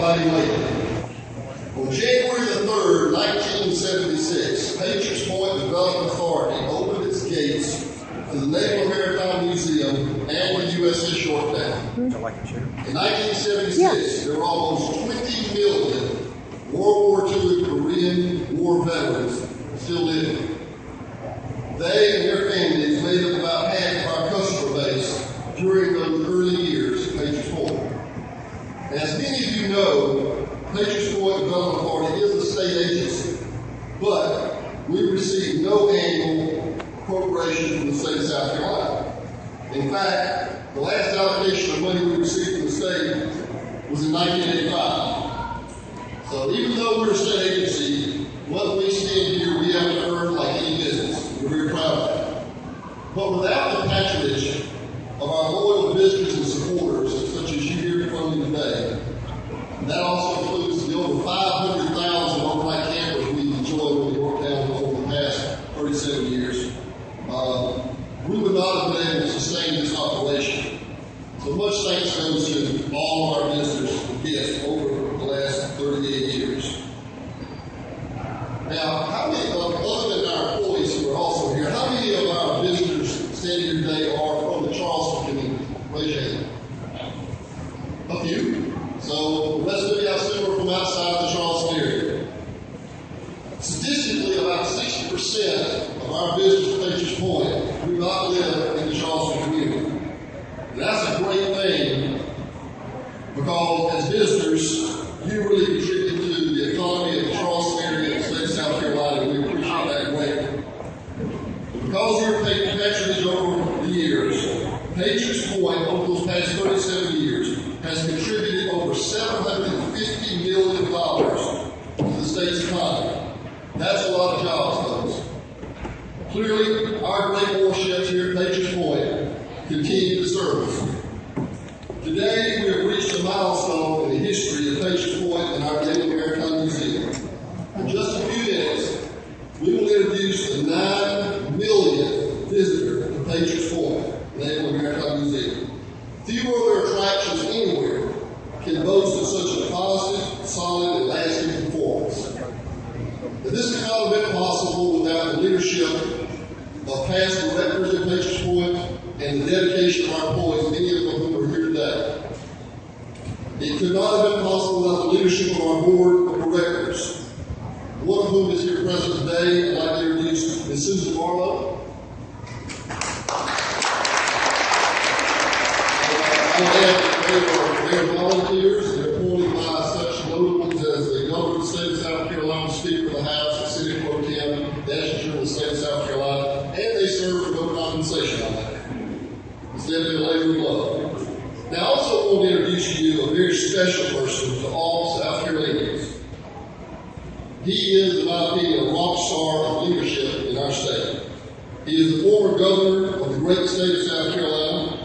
everybody waiting. On January the 3rd, 1976, Patriots Point Development Authority opened its gates to the Naval Maritime Museum and the USS Yorktown. In 1976, there were almost 20 million World War II and Korean War veterans still living. They and their families made up about half of our customer base during those early years at Patriots Point. As many of you know, Patriots Point Development Authority is a state agency, but we receive no annual appropriation from the state of South Carolina. In fact, the last allocation of money we received from the state was in 1985. So even though we're a state agency, what we stand here, we have to earn like any business. We're very proud of that. But without the patronage of our loyal visitors and supporters, such as you hear from me today, that also includes the over 500,000 overnight campers we've enjoyed in Yorktown over the past 37 years. We would not have been able to sustain this operation. So much thanks goes to all of our visitors for gifts over the last 38 years. Now, how many, other than our employees who are also here, how many of our visitors standing here today are from the Charleston community? Raise your hand. A few. So the rest of you, I assume, are from outside the Charleston area. Statistically, about 60% of our visitors to Patriots Point do not live in the Charleston community. And that's a great thing because as visitors, you really contribute to the economy of the Charleston area and the state of South Carolina, and we appreciate that greatly. Because of your patronage over the years, Patriots Point, over those past 37 years, has contributed over $750 million to the state's economy. That's a lot of jobs, folks. Clearly, our great warships here at Patriots Point continue to serve us. Today, we have reached a milestone in the history of Patriots Point and our Naval Maritime Museum. In just a few minutes, we will introduce the 9 millionth visitor to Patriots Point, Naval Maritime Museum. Few other attractions anywhere can boast of such a positive, solid, and lasting performance. And this could not have been possible without the leadership of past directors at Patriots Point and the dedication of our employees, many of them who are here today. It could not have been possible without the leadership of our board of directors, one of whom is here present today. I'd like to introduce Ms. Susan Marlowe. They are volunteers. They're appointed by such notables as the Governor of the State of South Carolina, Speaker of the House, the City Pro Tem, the Adjutant of the State of South Carolina, and they serve for no compensation on that. It's definitely a labor of love. Now, I also want to introduce to you a very special person to all South Carolinians. He is, in my opinion, a rock star of leadership in our state. He is the former governor of the great state of South Carolina,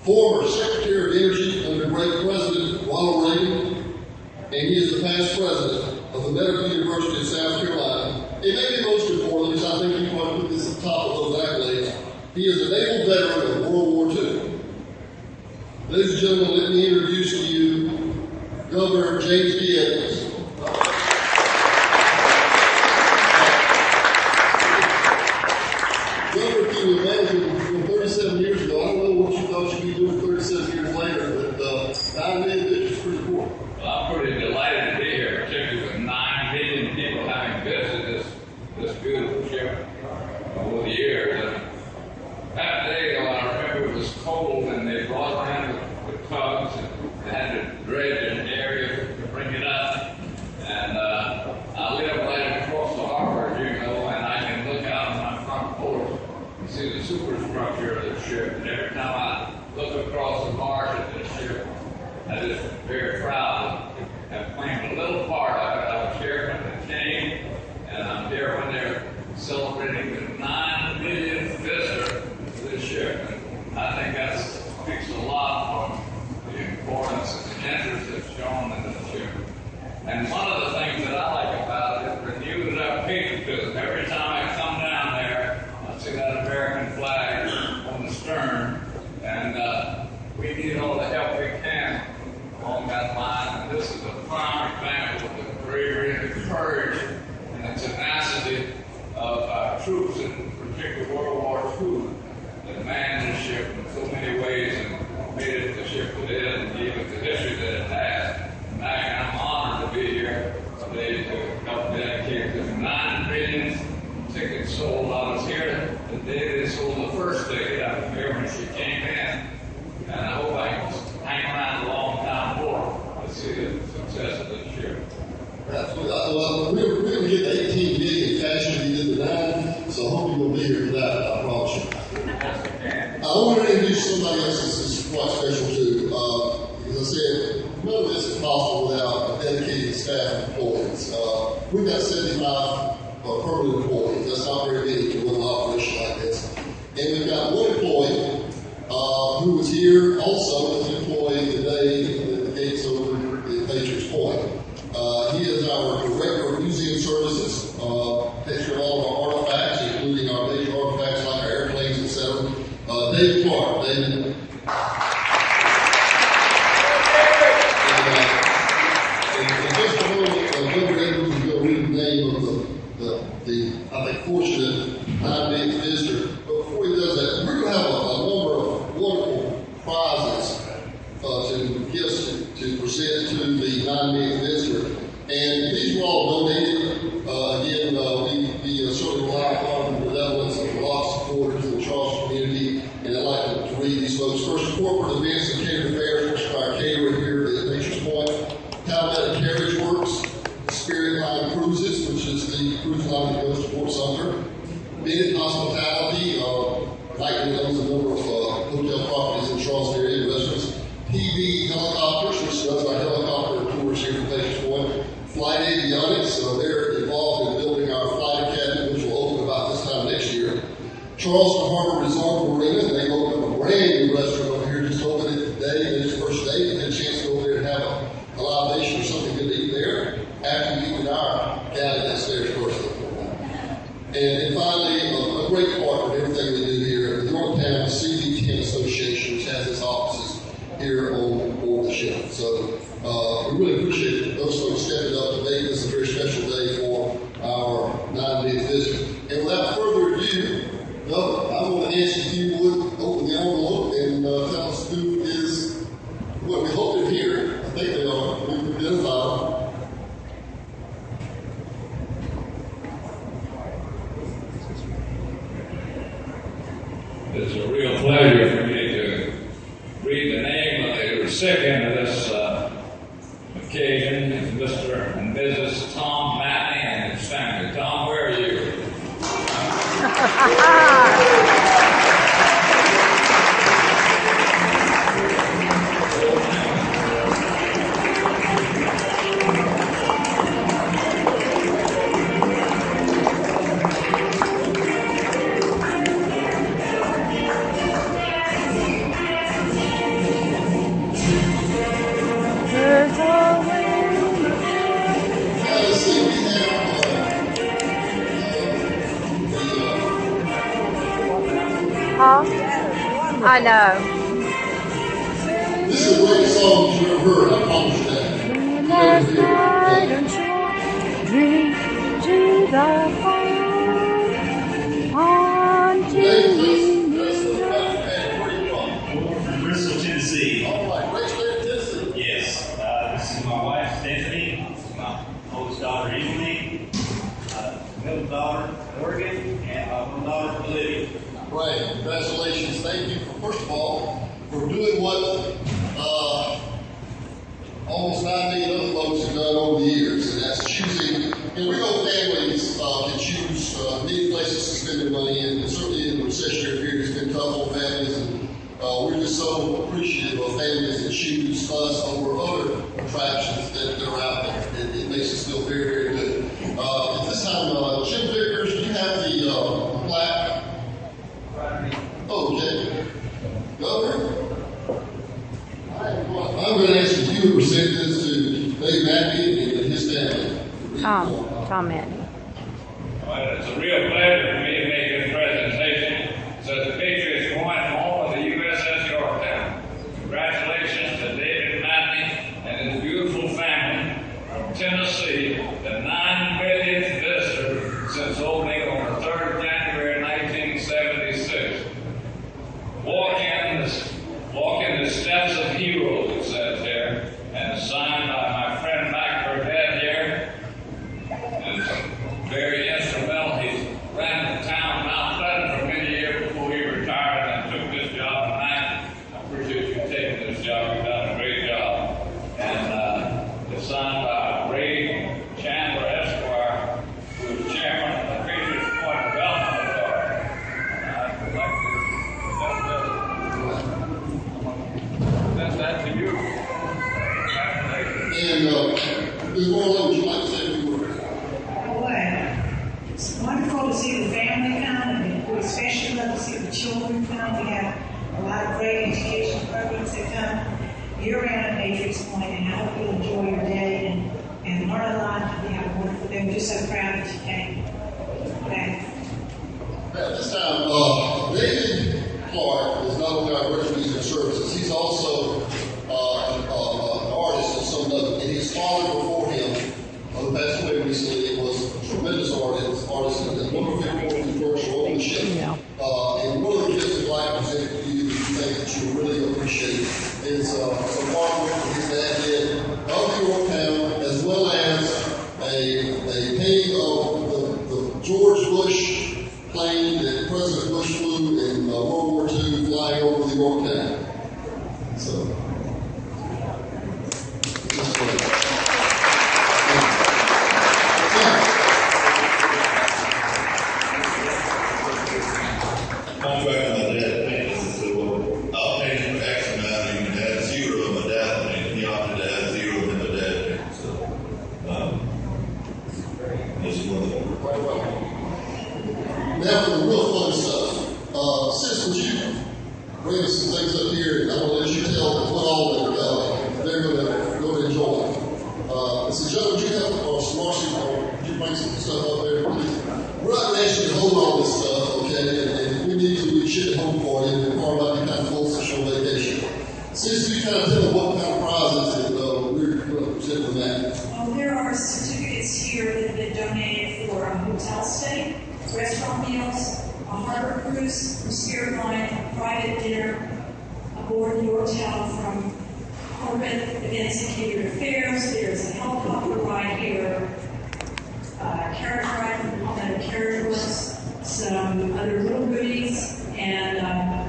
former Secretary of Energy under great President Ronald Reagan, and he is the past president of the Medical University of South Carolina. And maybe most importantly, because I think you want to put this at the top of those accolades, he is a naval veteran of World War II. Ladies and gentlemen, let me introduce to you Governor James B. Edmonds. Governor, if you imagine, 37 years ago, I don't know what you thought you'd be doing 37 years later, but 9 million visitors is pretty cool. Well, I'm pretty delighted to be here, particularly with 9 million people having visited this beautiful ship over the years. And that day, I remember it was cold, and they brought in the tugs, and they had to dredge an area to bring it up. And I live right across the harbor, as you know, and I can look out on my front porch and see the superstructure of the ship. And every time I look across the marsh at this ship, I just very proud to have claimed a little part of it. I was chairman of the team, and I'm there when they're celebrating the 9 millionth visitor to this ship. And I think that speaks a lot for the importance and the interest that's shown in this ship. And one of the things that I like about it is renewed up patriotism. Every time I come down there, I see that American flag on the stern, and we need all the help we can along that line. And this is a prime example of the bravery and the courage and the tenacity of our troops in particular World War II that manned this ship in so many ways and made it the ship that it is and gave it the history that it has. And I'm honored to be here today to help dedicate this 9 billion tickets sold. I was here the day they sold the first ticket. I was here when she came in. And I hope I can hang around a long time more to see the success of this ship. Absolutely. Well, we're going to get the 18 million faster than you did the 9, so I hope you're going to be here for that, I promise you. I want to introduce somebody else that's quite special too. As I said, none of this is possible without a dedicated staff of employees. We've got 75 permanent employees. That's not very many to run an operation like this. And we've got one employee who was here also as an employee today at the gates over at Patriots Point. He is our Director of Museum Services, takes care of all of our artifacts, including our major artifacts like our airplanes, etc. David Clark. David. And just a moment, Governor Edwards is going to read the name of the I think, fortunate 9 visitor. But before he does that, we're going to have a number of wonderful prizes to gifts to present to the 9 visitor. And these were all donated. Again, we certainly rely upon the benevolence of a lot of supporters in the Charleston community. And I'd like to read these folks. First, corporate events and catering affairs, which is our caterer here at Nature's Point. Talbot Carriage Works, Spirit Line Cruises, which is the cruise line that goes to Fort Sumter. Bennett Hospitality, likely owns a number of hotel properties in Charleston area, restaurants. PV Helicopters, which does our helicopter tours here from Patriots Point. Flight Avionics, they're involved in building our flight academy, which will open about this time next year. Charleston Harbor Resort Marina, they opened up a brand new restaurant over here, just opened it today, and it's first day. You had a chance to go over there and have a libation or something good to eat there after you eat in our galley downstairs first. And finally, a great partner in everything we do here, the Yorktown CV10 Association, which has its offices here on board the ship. So we really appreciate those folks stepping up to make this a very special day for our 9-day visit. And without further ado, I'm going to ask if you would open the envelope and tell us who is what we hope they're here. I think they are. We've identified them. It's a real pleasure for me to read the name of the recipient of this occasion. It's Mr. and Mrs. Tom Matney and his family. Tom, where are you? I know. This is a great song you've ever heard, I promise you that. Last night and shore, drink to the fire, on We're from Bristol, Tennessee. All right, great state of Tennessee. Yes. This is my wife, Stephanie. This is my oldest daughter, Emily. Middle daughter, Oregon, and my little daughter, Olivia. Right, congratulations. Thank you, first of all, for doing what almost 9 million other folks have done over the years, and that's choosing. And we know families can choose many places to spend their money in, and certainly in the recessionary period, it's been tough on families, and we're just so appreciative of families that choose us over other attractions that are out there. It makes us feel very, very good. At this time, Jim Vickers, do you have the plaque? Okay. Governor? I'm going to ask if you would present this to Dave Mackey and his family. Tom Matney. Well, it's a real pleasure for me to make this presentation. So the Patriots won home of the USS Yorktown. Congratulations to David Matney and his beautiful family. And Ms. Marlowe, would you like to say a few words? Boy, it's wonderful to see the family come, and we especially love to see the children come. We have a lot of great education programs that come year-round at Matrix Point, and I hope you'll enjoy your day and learn a lot. We have a wonderful day. We're just so proud that you came. Thank you. At this time, David Clark is not only our director of music services, he's also an artist of some note. And his father before him, who passed away recently, was a tremendous artist and wonderful commercial ownership. Yeah. And one of the gifts of life presented to you that you think that you really appreciate is some artwork that his dad did of Yorktown, as well as a painting of the George Bush plane that President Bush flew in World War II flying over the Yorktown. So, that's great. Contract my dad painted this and said, well, I'll paint it for X amount, and you can add zero of my dad painted. He opted to add zero of my dad painted. So, this is one of the Now for the real fun stuff. Sis, would you bring us some things up here, and I'm going to let you tell what all that they're going to enjoy. So, Joe, would you help, or Marcy, would you bring some stuff up there, please? We're not going to ask you to hold all this stuff, okay? And if we need to, we ship it home for you, and part about you kind of full social vacation. Sis, you kind of tell them what kind of prizes that we're going to present from that. Well, there are certificates here that have been donated for a hotel stay, restaurant meals, a harbor cruise from Spirit Line, a private dinner aboard Yorktown from corporate events and catered affairs. There's a helicopter ride here, carriage ride from Palmetto Carriage Works, some other little goodies, and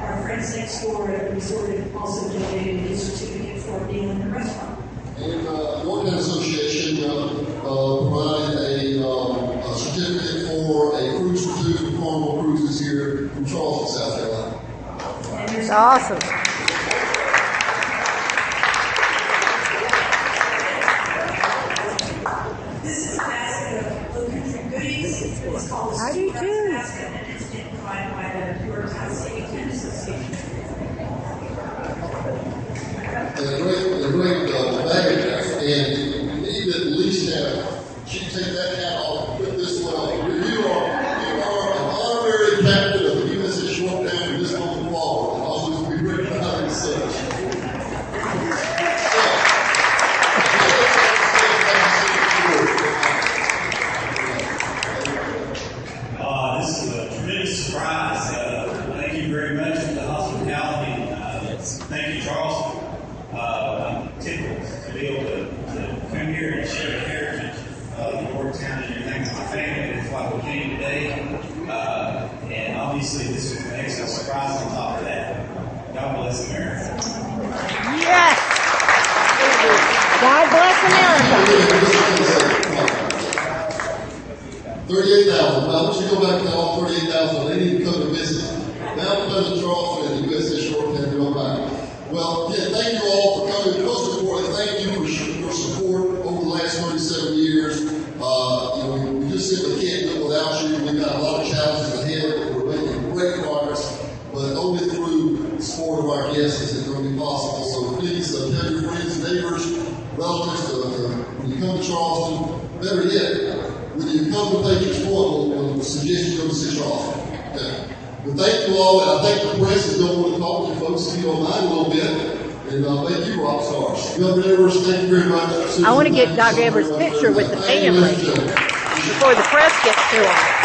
our friends next door at the resort have also donated a certificate for a meal in the restaurant. And the Yorktown Association provided a certificate for a cruise for two from Carnival Cruises here from Charleston, South Carolina. That's awesome. This is a basket of Low Country goodies. It's called the How do you Super do? Basket, and it's been provided by the Yorktown State Tennis Association. And a great bag, and you need to at least have, she can take that hat off and put this one on. You are an honorary captain of the USS Yorktown from this moment forward, and always be recognized as such. This is a tremendous surprise. Thank you very much for the hospitality. Thank you, Charleston. I'm tickled to be able to come here and share the heritage of Yorktown and everything with my family. That's why we came today. And obviously, this is an extra surprise on top of that. God bless America. Yes. God bless America. 38,000. Now, once you go back to all 38,000, they need to come to visit. Now, Pleasant Charleston and the USS Yorktown, go back. Well, yeah, thank you all for coming. Most importantly, thank you for your support over the last 37 years. We just simply can't do it without you. We've got a lot of challenges ahead. We're making great progress, but only through the support of our guests is it going to be possible. So please tell your friends, neighbors, relatives when you come to Charleston. Better yet, when you come to Patriots Point, we'll suggest you go to see Charleston. Okay. But thank you all, and I think the press is going to want to talk to you folks, if you don't mind a little bit. And thank you, rock stars. Governor Edwards, thank you very much. I want to get Dr. Edwards' picture with the family before the press gets to him.